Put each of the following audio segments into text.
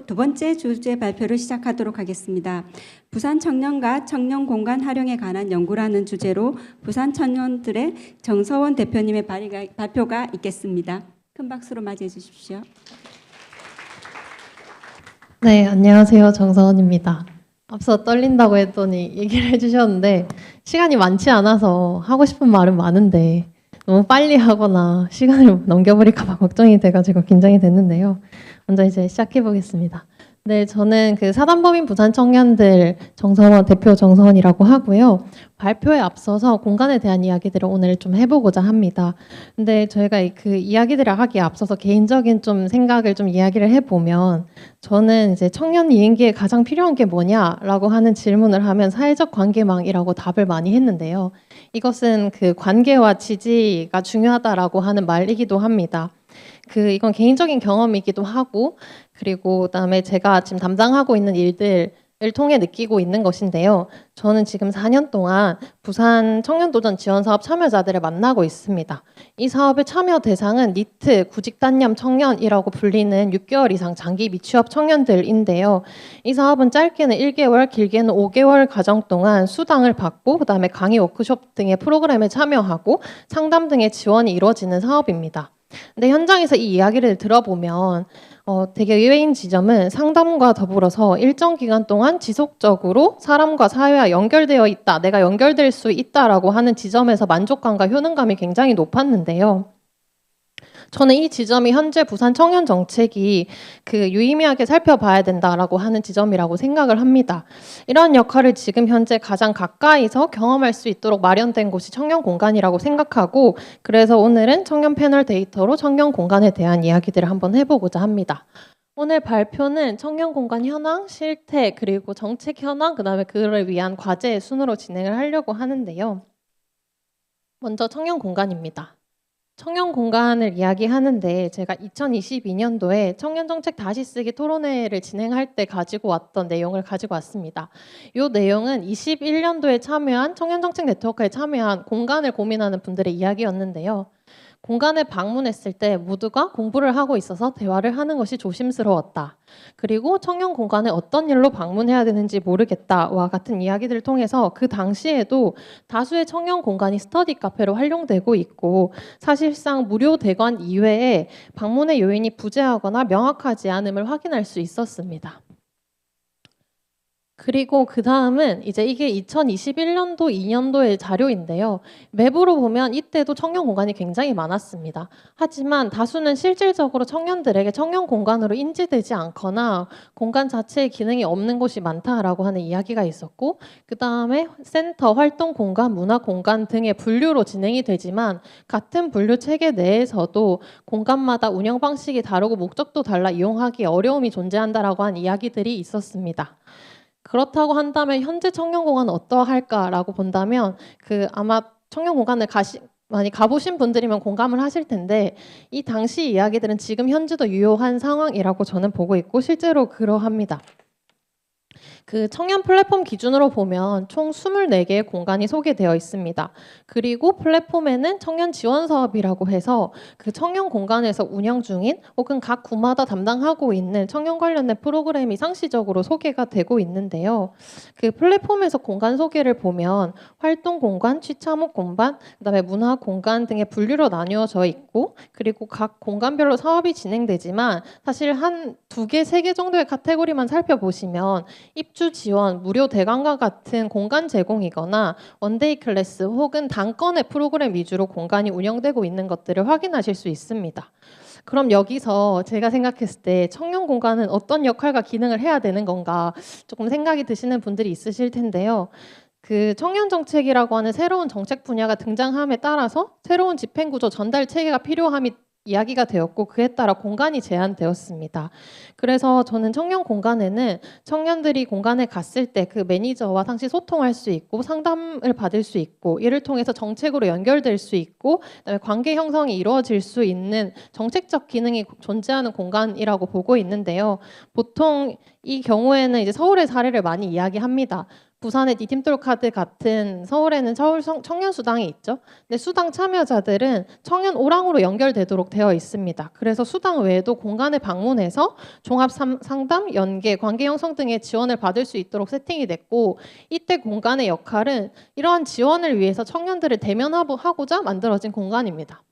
두 번째 주제 발표를 시작하도록 하겠습니다. 부산 청년과 청년 공간 활용에 관한 연구라는 주제로 부산 청년들의 정서원 대표님의 발표가 있겠습니다. 큰 박수로 맞이해 주십시오. 네, 안녕하세요. 정서원입니다. 앞서 떨린다고 했더니 얘기를 해주셨는데 시간이 많지 않아서 하고 싶은 말은 많은데 너무 빨리 하거나 시간을 넘겨버릴까 봐 걱정이 돼가지고 긴장이 됐는데요. 먼저 이제 시작해 보겠습니다. 네, 저는 그 사단법인 부산 청년들 정서원 대표 정서원이라고 하고요. 발표에 앞서서 공간에 대한 이야기들을 오늘 좀 해보고자 합니다. 근데 저희가 그 이야기들을 하기에 앞서서 개인적인 좀 생각을 좀 이야기를 해보면 저는 이제 청년 이행기에 가장 필요한 게 뭐냐라고 하는 질문을 하면 사회적 관계망이라고 답을 많이 했는데요. 이것은 그 관계와 지지가 중요하다라고 하는 말이기도 합니다. 이건 개인적인 경험이기도 하고 그리고 그다음에 제가 지금 담당하고 있는 일들을 통해 느끼고 있는 것인데요. 저는 지금 4년 동안 부산 청년도전 지원사업 참여자들을 만나고 있습니다. 이 사업의 참여 대상은 니트, 구직단념 청년이라고 불리는 6개월 이상 장기 미취업 청년들인데요. 이 사업은 짧게는 1개월, 길게는 5개월 과정 동안 수당을 받고 그다음에 강의 워크숍 등의 프로그램에 참여하고 상담 등의 지원이 이루어지는 사업입니다. 근데 현장에서 이 이야기를 들어보면 되게 의외인 지점은 상담과 더불어서 일정 기간 동안 지속적으로 사람과 사회와 연결되어 있다, 내가 연결될 수 있다라고 하는 지점에서 만족감과 효능감이 굉장히 높았는데요. 저는 이 지점이 현재 부산 청년 정책이 유의미하게 살펴봐야 된다라고 하는 지점이라고 생각을 합니다. 이러한 역할을 지금 현재 가장 가까이서 경험할 수 있도록 마련된 곳이 청년 공간이라고 생각하고 그래서 오늘은 청년 패널 데이터로 청년 공간에 대한 이야기들을 한번 해보고자 합니다. 오늘 발표는 청년 공간 현황, 실태, 그리고 정책 현황, 그다음에 그를 위한 과제 순으로 진행을 하려고 하는데요. 먼저 청년 공간입니다. 청년 공간을 이야기하는데 제가 2022년도에 청년정책 다시 쓰기 토론회를 진행할 때 가지고 왔던 내용을 가지고 왔습니다. 이 내용은 21년도에 참여한 청년정책 네트워크에 참여한 공간을 고민하는 분들의 이야기였는데요. 공간에 방문했을 때 모두가 공부를 하고 있어서 대화를 하는 것이 조심스러웠다. 그리고 청년 공간에 어떤 일로 방문해야 되는지 모르겠다와 같은 이야기들을 통해서 그 당시에도 다수의 청년 공간이 스터디 카페로 활용되고 있고 사실상 무료 대관 이외에 방문의 요인이 부재하거나 명확하지 않음을 확인할 수 있었습니다. 그리고 그 다음은 이제 이게 2021년도, 2년도의 자료인데요. 맵으로 보면 이때도 청년 공간이 굉장히 많았습니다. 하지만 다수는 실질적으로 청년들에게 청년 공간으로 인지되지 않거나 공간 자체의 기능이 없는 곳이 많다라고 하는 이야기가 있었고 그 다음에 센터, 활동 공간, 문화 공간 등의 분류로 진행이 되지만 같은 분류 체계 내에서도 공간마다 운영 방식이 다르고 목적도 달라 이용하기 어려움이 존재한다라고 한 이야기들이 있었습니다. 그렇다고 한다면 현재 청년공간은 어떠할까라고 본다면 아마 청년공간을 많이 가보신 분들이면 공감을 하실 텐데 이 당시 이야기들은 지금 현재도 유효한 상황이라고 저는 보고 있고 실제로 그러합니다. 청년 플랫폼 기준으로 보면 총 24개의 공간이 소개되어 있습니다. 그리고 플랫폼에는 청년 지원 사업이라고 해서 청년 공간에서 운영 중인 혹은 각 구마다 담당하고 있는 청년 관련된 프로그램이 상시적으로 소개가 되고 있는데요. 플랫폼에서 공간 소개를 보면 활동 공간, 취참목 공간, 그다음에 문화 공간 등의 분류로 나뉘어져 있고 그리고 각 공간별로 사업이 진행되지만 사실 한 2개, 3개 정도의 카테고리만 살펴보시면 입주 지원, 무료 대관과 같은 공간 제공이거나 원데이 클래스 혹은 단건의 프로그램 위주로 공간이 운영되고 있는 것들을 확인하실 수 있습니다. 그럼 여기서 제가 생각했을 때 청년 공간은 어떤 역할과 기능을 해야 되는 건가 조금 생각이 드시는 분들이 있으실 텐데요. 청년 정책이라고 하는 새로운 정책 분야가 등장함에 따라서 새로운 집행구조 전달 체계가 필요함이 이야기가 되었고 그에 따라 공간이 제한되었습니다. 그래서 저는 청년 공간에는 청년들이 공간에 갔을 때 매니저와 상시 소통할 수 있고 상담을 받을 수 있고 이를 통해서 정책으로 연결될 수 있고 그다음에 관계 형성이 이루어질 수 있는 정책적 기능이 존재하는 공간이라고 보고 있는데요. 보통 이 경우에는 이제 서울의 사례를 많이 이야기합니다. 부산의 니팀톨카드 같은 서울에는 서울 청년수당이 있죠. 근데 수당 참여자들은 청년 오랑으로 연결되도록 되어 있습니다. 그래서 수당 외에도 공간에 방문해서 종합 상담, 연계, 관계 형성 등의 지원을 받을 수 있도록 세팅이 됐고 이때 공간의 역할은 이러한 지원을 위해서 청년들을 대면하고자 만들어진 공간입니다.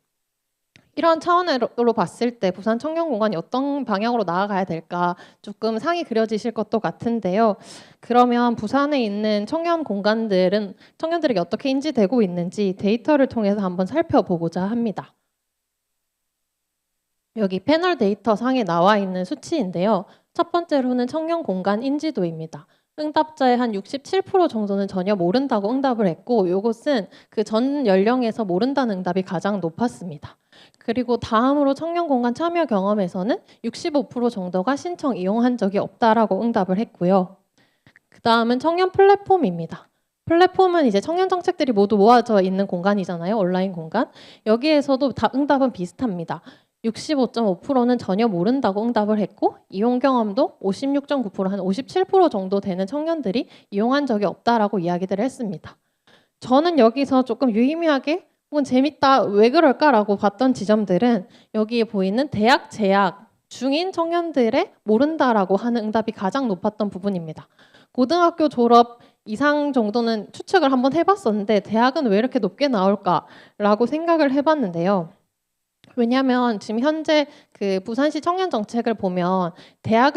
이러한 차원으로 봤을 때 부산 청년공간이 어떤 방향으로 나아가야 될까 조금 상이 그려지실 것도 같은데요. 그러면 부산에 있는 청년 공간들은 청년들에게 어떻게 인지되고 있는지 데이터를 통해서 한번 살펴보고자 합니다. 여기 패널 데이터 상에 나와 있는 수치인데요. 첫 번째로는 청년 공간 인지도입니다. 응답자의 한 67% 정도는 전혀 모른다고 응답을 했고 이것은 그 전 연령에서 모른다는 응답이 가장 높았습니다. 그리고 다음으로 청년 공간 참여 경험에서는 65% 정도가 신청 이용한 적이 없다라고 응답을 했고요. 그 다음은 청년 플랫폼입니다. 플랫폼은 이제 청년 정책들이 모두 모아져 있는 공간이잖아요. 온라인 공간. 여기에서도 응답은 비슷합니다. 65.5%는 전혀 모른다고 응답을 했고 이용 경험도 56.9%, 한 57% 정도 되는 청년들이 이용한 적이 없다라고 이야기들을 했습니다. 저는 여기서 조금 유의미하게 혹은 재밌다, 왜 그럴까라고 봤던 지점들은 여기에 보이는 대학 재학 중인 청년들의 모른다라고 하는 응답이 가장 높았던 부분입니다. 고등학교 졸업 이상 정도는 추측을 한번 해봤었는데 대학은 왜 이렇게 높게 나올까라고 생각을 해봤는데요. 왜냐하면 지금 현재 그 부산시 청년 정책을 보면 대학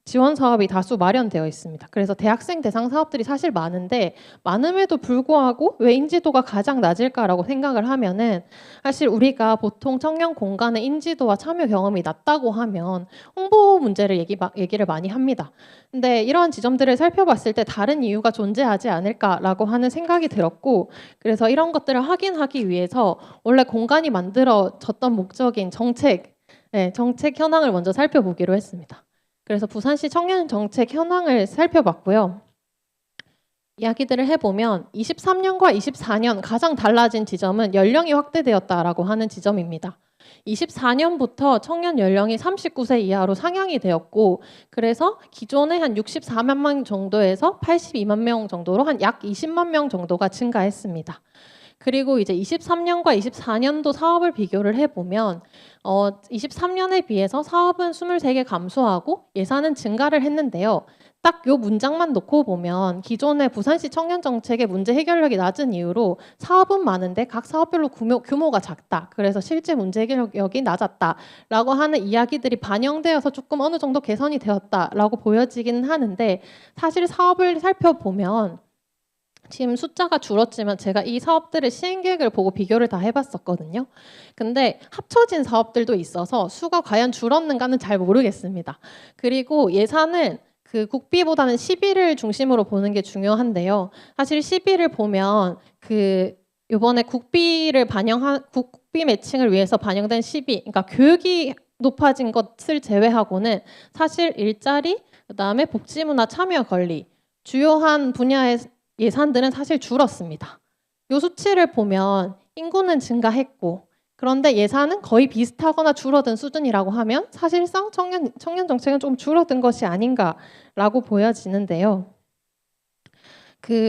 지원 사업이 다수 마련되어 있습니다. 그래서 대학생 대상 사업들이 사실 많은데 많음에도 불구하고 왜 인지도가 가장 낮을까라고 생각을 하면은 사실 우리가 보통 청년 공간의 인지도와 참여 경험이 낮다고 하면 홍보 문제를 얘기를 많이 합니다. 근데 이러한 지점들을 살펴봤을 때 다른 이유가 존재하지 않을까라고 하는 생각이 들었고 그래서 이런 것들을 확인하기 위해서 원래 공간이 만들어졌던 목적인 정책 현황을 먼저 살펴보기로 했습니다. 그래서 부산시 청년 정책 현황을 살펴봤고요. 이야기들을 해보면 23년과 24년 가장 달라진 지점은 연령이 확대되었다라고 하는 지점입니다. 24년부터 청년 연령이 39세 이하로 상향이 되었고 그래서 기존의 한 64만 명 정도에서 82만 명 정도로 한 약 20만 명 정도가 증가했습니다. 그리고 이제 23년과 24년도 사업을 비교를 해보면 23년에 비해서 사업은 23개 감소하고 예산은 증가를 했는데요. 딱 요 문장만 놓고 보면 기존의 부산시 청년정책의 문제 해결력이 낮은 이유로 사업은 많은데 각 사업별로 규모가 작다. 그래서 실제 문제 해결력이 낮았다라고 하는 이야기들이 반영되어서 조금 어느 정도 개선이 되었다라고 보여지긴 하는데 사실 사업을 살펴보면 지금 숫자가 줄었지만 제가 이 사업들의 시행 계획을 보고 비교를 다 해봤었거든요. 근데 합쳐진 사업들도 있어서 수가 과연 줄었는가는 잘 모르겠습니다. 그리고 예산은 그 국비보다는 시비를 중심으로 보는 게 중요한데요. 사실 시비를 보면 그 이번에 국비 매칭을 위해서 반영된 시비, 그러니까 교육이 높아진 것을 제외하고는 사실 일자리, 그다음에 복지문화 참여 권리, 주요한 분야의 예산들은 사실 줄었습니다. 이 수치를 보면 인구는 증가했고 그런데 예산은 거의 비슷하거나 줄어든 수준이라고 하면 사실상 청년 정책은 좀 줄어든 것이 아닌가라고 보여지는데요.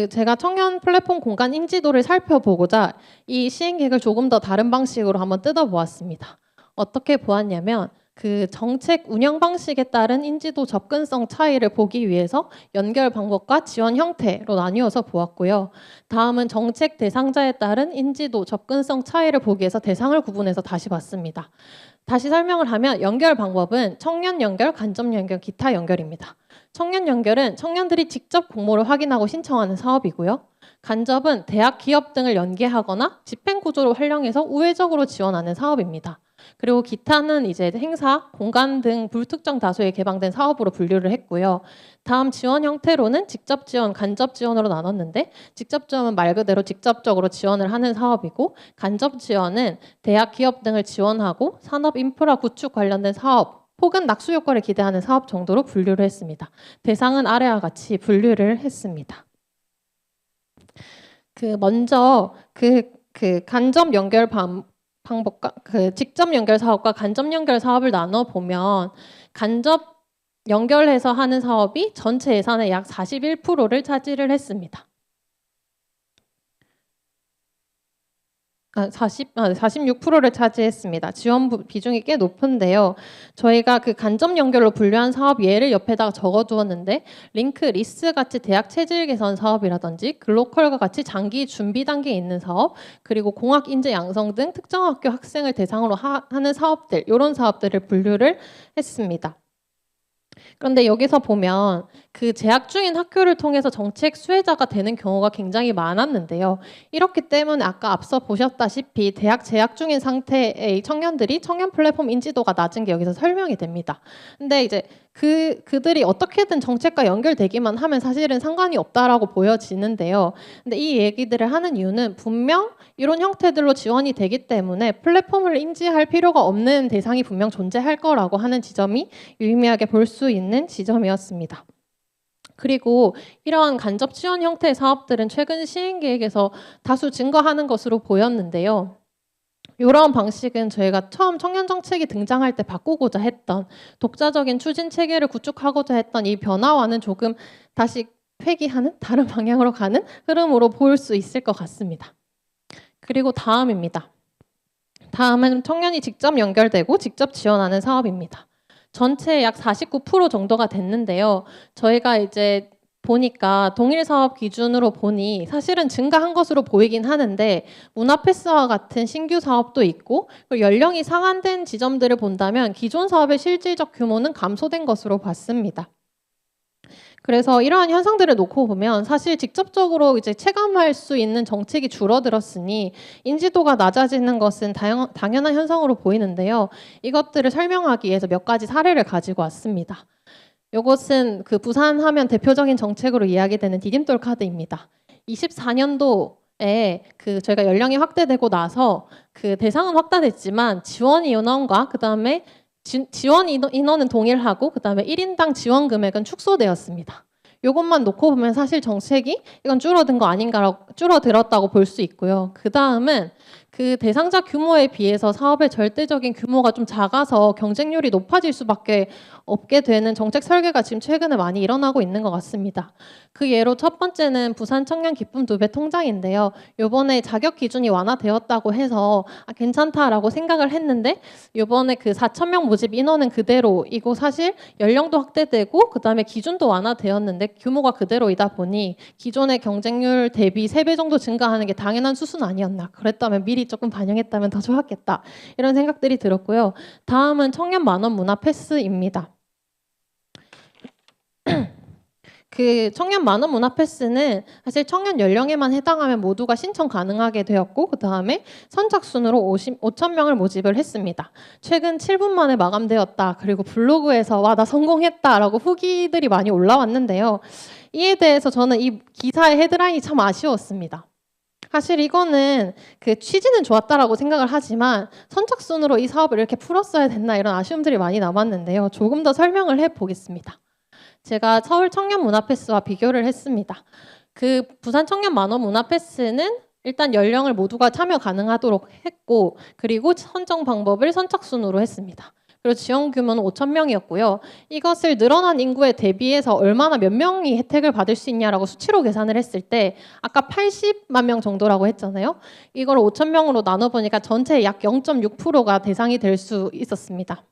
제가 청년 플랫폼 공간 인지도를 살펴보고자 이 시행 계획을 조금 더 다른 방식으로 한번 뜯어보았습니다. 어떻게 보았냐면 그 정책 운영 방식에 따른 인지도 접근성 차이를 보기 위해서 연결 방법과 지원 형태로 나뉘어서 보았고요. 다음은 정책 대상자에 따른 인지도 접근성 차이를 보기 위해서 대상을 구분해서 다시 봤습니다. 다시 설명을 하면 연결 방법은 청년 연결, 간접 연결, 기타 연결입니다. 청년 연결은 청년들이 직접 공모를 확인하고 신청하는 사업이고요. 간접은 대학, 기업 등을 연계하거나 집행 구조를 활용해서 우회적으로 지원하는 사업입니다. 그리고 기타는 이제 행사, 공간 등 불특정 다수에 개방된 사업으로 분류를 했고요. 다음 지원 형태로는 직접 지원, 간접 지원으로 나눴는데 직접 지원은 말 그대로 직접적으로 지원을 하는 사업이고 간접 지원은 대학, 기업 등을 지원하고 산업 인프라 구축 관련된 사업 혹은 낙수 효과를 기대하는 사업 정도로 분류를 했습니다. 대상은 아래와 같이 분류를 했습니다. 먼저 간접 연결 방법과 직접 연결 사업과 간접 연결 사업을 나눠 보면 간접 연결해서 하는 사업이 전체 예산의 약 41%를 차지를 했습니다. 46%를 차지했습니다. 지원 비중이 꽤 높은데요. 저희가 그 간접 연결로 분류한 사업 예를 옆에다가 적어두었는데 링크 리스 같이 대학 체질 개선 사업이라든지 글로컬과 같이 장기 준비 단계에 있는 사업, 그리고 공학 인재 양성 등 특정 학교 학생을 대상으로 하는 사업들, 이런 사업들을 분류를 했습니다. 그런데 여기서 보면 그 재학 중인 학교를 통해서 정책 수혜자가 되는 경우가 굉장히 많았는데요. 이렇기 때문에 아까 앞서 보셨다시피 대학 재학 중인 상태의 청년들이 청년 플랫폼 인지도가 낮은 게 여기서 설명이 됩니다. 근데 이제 그들이 어떻게든 정책과 연결되기만 하면 사실은 상관이 없다라고 보여지는데요. 근데 이 얘기들을 하는 이유는 분명 이런 형태들로 지원이 되기 때문에 플랫폼을 인지할 필요가 없는 대상이 분명 존재할 거라고 하는 지점이 유의미하게 볼 수 있는 지점이었습니다. 그리고 이러한 간접 지원 형태의 사업들은 최근 시행계획에서 다수 증가하는 것으로 보였는데요. 이러한 방식은 저희가 처음 청년정책이 등장할 때 바꾸고자 했던 독자적인 추진 체계를 구축하고자 했던 이 변화와는 조금 다시 회귀하는 다른 방향으로 가는 흐름으로 볼 수 있을 것 같습니다. 그리고 다음입니다. 다음은 청년이 직접 연결되고 직접 지원하는 사업입니다. 전체 약 49% 정도가 됐는데요. 저희가 이제 보니까 동일 사업 기준으로 보니 사실은 증가한 것으로 보이긴 하는데 문화패스와 같은 신규 사업도 있고 연령이 상한된 지점들을 본다면 기존 사업의 실질적 규모는 감소된 것으로 봤습니다. 그래서 이러한 현상들을 놓고 보면 사실 직접적으로 이제 체감할 수 있는 정책이 줄어들었으니 인지도가 낮아지는 것은 당연한 현상으로 보이는데요. 이것들을 설명하기 위해서 몇 가지 사례를 가지고 왔습니다. 이것은 그 부산하면 대표적인 정책으로 이야기되는 디딤돌 카드입니다. 24년도에 그 저희가 연령이 확대되고 나서 그 대상은 확대됐지만 지원 인원과 그다음에 지원 인원은 동일하고 그다음에 1인당 지원 금액은 축소되었습니다. 이것만 놓고 보면 사실 정책이 이건 줄어든 거 아닌가라고 줄어들었다고 볼 수 있고요. 그 다음은 그 대상자 규모에 비해서 사업의 절대적인 규모가 좀 작아서 경쟁률이 높아질 수밖에 없게 되는 정책 설계가 지금 최근에 많이 일어나고 있는 것 같습니다. 그 예로 첫 번째는 부산 청년 기쁨 2배 통장인데요. 이번에 자격 기준이 완화되었다고 해서 괜찮다라고 생각을 했는데 이번에 그 4,000명 모집 인원은 그대로이고 사실 연령도 확대되고 그다음에 기준도 완화되었는데 규모가 그대로이다 보니 기존의 경쟁률 대비 3배 정도 증가하는 게 당연한 수순 아니었나. 그랬다면 미리 조금 반영했다면 더 좋았겠다. 이런 생각들이 들었고요. 다음은 청년 만원 문화 패스입니다. 그 청년 만원 문화 패스는 사실 청년 연령에만 해당하면 모두가 신청 가능하게 되었고 그 다음에 선착순으로 5,000명을 모집을 했습니다. 최근 7분 만에 마감되었다. 그리고 블로그에서 와 나 성공했다라고 후기들이 많이 올라왔는데요. 이에 대해서 저는 이 기사의 헤드라인이 참 아쉬웠습니다. 사실 이거는 그 취지는 좋았다라고 생각을 하지만 선착순으로 이 사업을 이렇게 풀었어야 됐나 이런 아쉬움들이 많이 남았는데요. 조금 더 설명을 해보겠습니다. 제가 서울 청년 문화패스와 비교를 했습니다. 그 부산 청년 만원 문화패스는 일단 연령을 모두가 참여 가능하도록 했고 그리고 선정 방법을 선착순으로 했습니다. 그리고 지원 규모는 5,000명이었고요. 이것을 늘어난 인구에 대비해서 얼마나 몇 명이 혜택을 받을 수 있냐라고 수치로 계산을 했을 때 아까 80만 명 정도라고 했잖아요. 이걸 5,000명으로 나눠보니까 전체 약 0.6%가 대상이 될 수 있었습니다.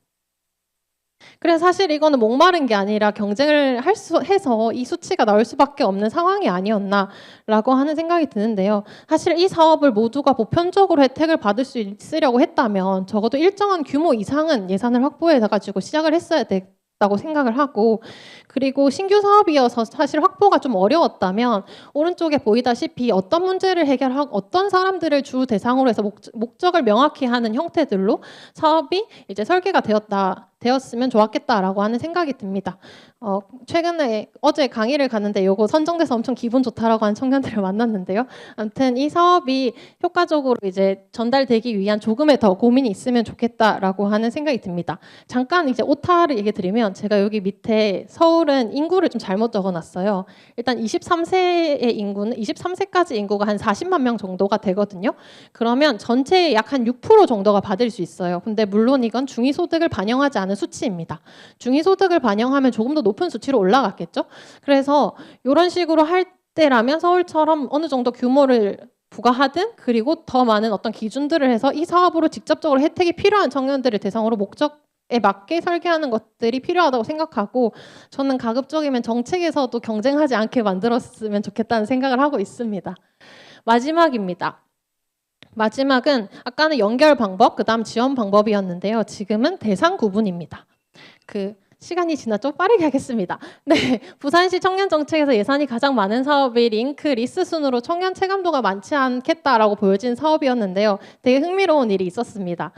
그래서 사실 이거는 목마른 게 아니라 경쟁을 해서 이 수치가 나올 수밖에 없는 상황이 아니었나라고 하는 생각이 드는데요. 사실 이 사업을 모두가 보편적으로 혜택을 받을 수 있으려고 했다면 적어도 일정한 규모 이상은 예산을 확보해가지고 시작을 했어야 됐다고 생각을 하고 그리고 신규 사업이어서 사실 확보가 좀 어려웠다면 오른쪽에 보이다시피 어떤 문제를 해결하고 어떤 사람들을 주 대상으로 해서 목적을 명확히 하는 형태들로 사업이 이제 설계가 되었으면 좋았겠다라고 하는 생각이 듭니다. 최근에 어제 강의를 가는데 요거 선정돼서 엄청 기분 좋다라고 하는 청년들을 만났는데요. 아무튼 이 사업이 효과적으로 이제 전달되기 위한 조금의 더 고민이 있으면 좋겠다라고 하는 생각이 듭니다. 잠깐 이제 오타를 얘기 드리면 제가 여기 밑에 서울은 인구를 좀 잘못 적어놨어요. 일단 23세의 인구는 23세까지 인구가 한 40만 명 정도가 되거든요. 그러면 전체의 약 한 6% 정도가 받을 수 있어요. 근데 물론 이건 중위소득을 반영하지 않은 많은 수치입니다. 중위소득을 반영하면 조금 더 높은 수치로 올라갔겠죠. 그래서 이런 식으로 할 때라면 서울처럼 어느 정도 규모를 부과하든 그리고 더 많은 어떤 기준들을 해서 이 사업으로 직접적으로 혜택이 필요한 청년들을 대상으로 목적에 맞게 설계하는 것들이 필요하다고 생각하고 저는 가급적이면 정책에서도 경쟁하지 않게 만들었으면 좋겠다는 생각을 하고 있습니다. 마지막입니다. 마지막은 아까는 연결 방법, 그다음 지원 방법이었는데요. 지금은 대상 구분입니다. 시간이 지났죠? 빠르게 하겠습니다. 네, 부산시 청년 정책에서 예산이 가장 많은 사업이 링크 리스 순으로 청년 체감도가 많지 않겠다라고 보여진 사업이었는데요. 되게 흥미로운 일이 있었습니다.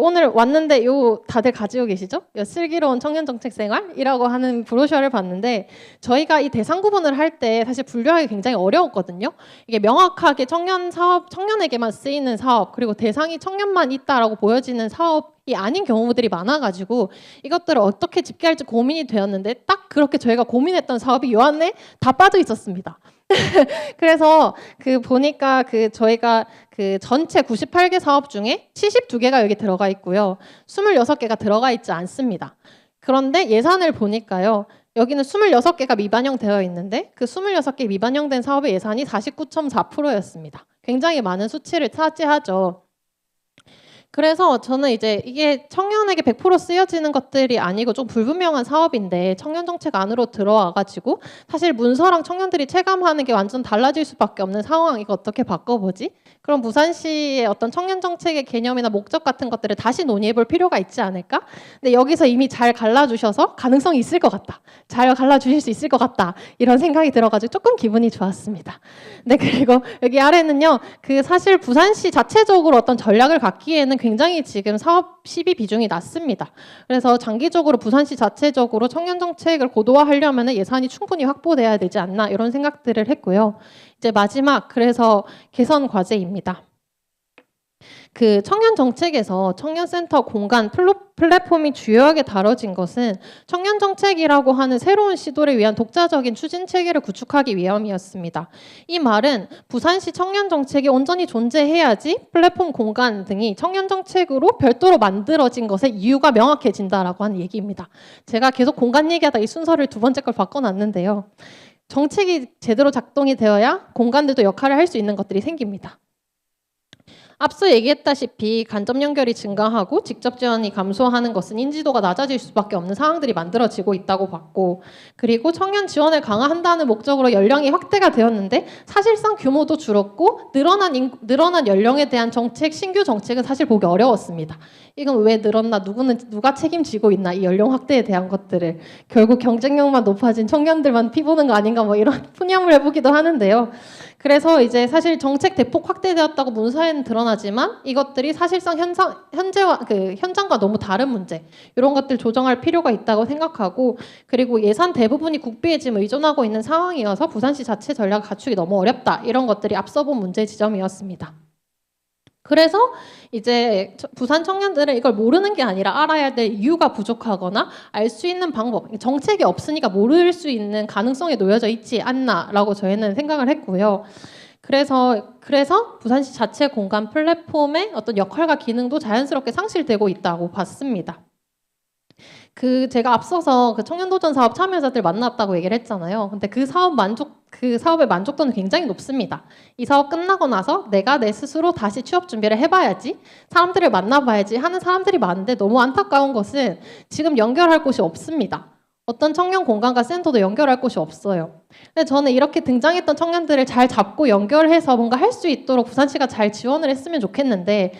오늘 왔는데 다들 가지고 계시죠? 슬기로운 청년 정책 생활이라고 하는 브로셔를 봤는데 저희가 이 대상 구분을 할 때 사실 분류하기 굉장히 어려웠거든요. 이게 명확하게 청년 사업, 청년에게만 쓰이는 사업, 그리고 대상이 청년만 있다라고 보여지는 사업이 아닌 경우들이 많아가지고 이것들을 어떻게 집계할지 고민이 되었는데 딱 그렇게 저희가 고민했던 사업이 요 안에 다 빠져 있었습니다. 그래서 보니까 저희가 전체 98개 사업 중에 72개가 여기 들어가 있고요. 26개가 들어가 있지 않습니다. 그런데 예산을 보니까요. 여기는 26개가 미반영되어 있는데 그 26개 미반영된 사업의 예산이 49.4%였습니다. 굉장히 많은 수치를 차지하죠. 그래서 저는 이제 이게 청년에게 100% 쓰여지는 것들이 아니고 좀 불분명한 사업인데 청년 정책 안으로 들어와가지고 사실 문서랑 청년들이 체감하는 게 완전 달라질 수밖에 없는 상황. 이거 어떻게 바꿔보지? 그럼 부산시의 어떤 청년 정책의 개념이나 목적 같은 것들을 다시 논의해볼 필요가 있지 않을까? 근데 여기서 이미 잘 갈라주셔서 가능성이 있을 것 같다. 잘 갈라주실 수 있을 것 같다. 이런 생각이 들어가지고 조금 기분이 좋았습니다. 네, 그리고 여기 아래는요. 사실 부산시 자체적으로 어떤 전략을 갖기에는 굉장히 지금 사업 시비 비중이 낮습니다. 그래서 장기적으로 부산시 자체적으로 청년 정책을 고도화하려면 예산이 충분히 확보돼야 되지 않나 이런 생각들을 했고요. 이제 마지막 그래서 개선 과제입니다. 청년 정책에서 청년센터 공간 플랫폼이 주요하게 다뤄진 것은 청년 정책이라고 하는 새로운 시도를 위한 독자적인 추진 체계를 구축하기 위함이었습니다. 이 말은 부산시 청년 정책이 온전히 존재해야지 플랫폼 공간 등이 청년 정책으로 별도로 만들어진 것의 이유가 명확해진다라고 하는 얘기입니다. 제가 계속 공간 얘기하다 이 순서를 두 번째 걸 바꿔놨는데요. 정책이 제대로 작동이 되어야 공간들도 역할을 할 수 있는 것들이 생깁니다. 앞서 얘기했다시피 간접 연결이 증가하고 직접 지원이 감소하는 것은 인지도가 낮아질 수밖에 없는 상황들이 만들어지고 있다고 봤고, 그리고 청년 지원을 강화한다는 목적으로 연령이 확대가 되었는데 사실상 규모도 줄었고 늘어난 연령에 대한 신규 정책은 사실 보기 어려웠습니다. 이건 왜 늘었나, 누가 책임지고 있나, 이 연령 확대에 대한 것들을 결국 경쟁력만 높아진 청년들만 피보는 거 아닌가 뭐 이런 푸념을 해보기도 하는데요. 그래서 이제 사실 정책 대폭 확대되었다고 문서에는 드러나지만 이것들이 사실상 현장과 너무 다른 문제, 이런 것들 조정할 필요가 있다고 생각하고, 그리고 예산 대부분이 국비에 지금 의존하고 있는 상황이어서 부산시 자체 전략 갖추기 너무 어렵다, 이런 것들이 앞서 본 문제 지점이었습니다. 그래서 이제 부산 청년들은 이걸 모르는 게 아니라 알아야 될 이유가 부족하거나 알 수 있는 방법, 정책이 없으니까 모를 수 있는 가능성에 놓여져 있지 않나라고 저희는 생각을 했고요. 그래서 부산시 자체 공간 플랫폼의 어떤 역할과 기능도 자연스럽게 상실되고 있다고 봤습니다. 제가 앞서서 청년도전 사업 참여자들 만났다고 얘기를 했잖아요. 근데 그 사업의 만족도는 굉장히 높습니다. 이 사업 끝나고 나서 내가 내 스스로 다시 취업 준비를 해봐야지, 사람들을 만나봐야지 하는 사람들이 많은데 너무 안타까운 것은 지금 연결할 곳이 없습니다. 어떤 청년 공간과 센터도 연결할 곳이 없어요. 근데 저는 이렇게 등장했던 청년들을 잘 잡고 연결해서 뭔가 할 수 있도록 부산시가 잘 지원을 했으면 좋겠는데,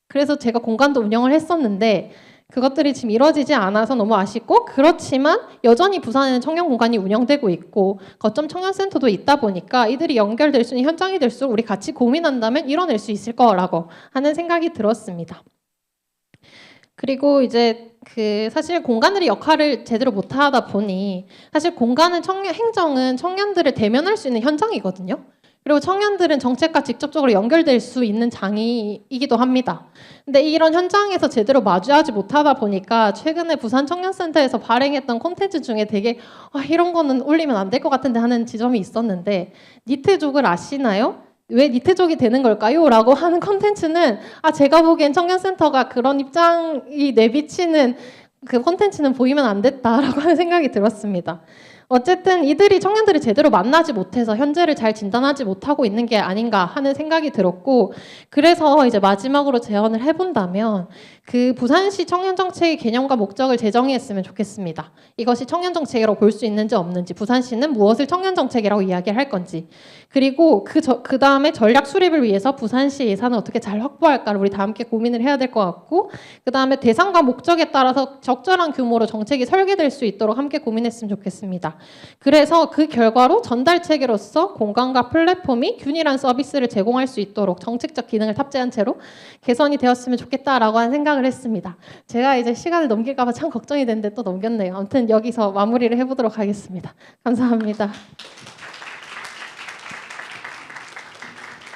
그래서 제가 공간도 운영을 했었는데 그것들이 지금 이루어지지 않아서 너무 아쉽고, 그렇지만 여전히 부산에는 청년 공간이 운영되고 있고 거점 청년센터도 있다 보니까 이들이 연결될 수 있는 현장이 될수록 우리 같이 고민한다면 이뤄낼 수 있을 거라고 하는 생각이 들었습니다. 그리고 이제 사실 공간들이 역할을 제대로 못하다 보니 사실 행정은 청년들을 대면할 수 있는 현장이거든요. 그리고 청년들은 정책과 직접적으로 연결될 수 있는 장이기도 합니다. 근데 이런 현장에서 제대로 마주하지 못하다 보니까 최근에 부산 청년센터에서 발행했던 콘텐츠 중에 되게 이런 거는 올리면 안 될 것 같은데 하는 지점이 있었는데, 니트족을 아시나요? 왜 니트족이 되는 걸까요? 라고 하는 콘텐츠는 제가 보기엔 청년센터가 그런 입장이 내비치는 그 콘텐츠는 보이면 안 됐다라고 하는 생각이 들었습니다. 어쨌든 이들이 청년들이 제대로 만나지 못해서 현재를 잘 진단하지 못하고 있는 게 아닌가 하는 생각이 들었고, 그래서 이제 마지막으로 제언을 해본다면 그 부산시 청년정책의 개념과 목적을 재정의했으면 좋겠습니다. 이것이 청년정책이라고 볼 수 있는지 없는지, 부산시는 무엇을 청년정책이라고 이야기를 할 건지, 그리고 그 다음에 전략 수립을 위해서 부산시 예산을 어떻게 잘 확보할까를 우리 다 함께 고민을 해야 될 것 같고, 그 다음에 대상과 목적에 따라서 적절한 규모로 정책이 설계될 수 있도록 함께 고민했으면 좋겠습니다. 그래서 그 결과로 전달 체계로서 공간과 플랫폼이 균일한 서비스를 제공할 수 있도록 정책적 기능을 탑재한 채로 개선이 되었으면 좋겠다라고 하는 생각을 했습니다. 제가 이제 시간을 넘길까 봐 참 걱정이 됐는데 또 넘겼네요. 아무튼 여기서 마무리를 해보도록 하겠습니다. 감사합니다.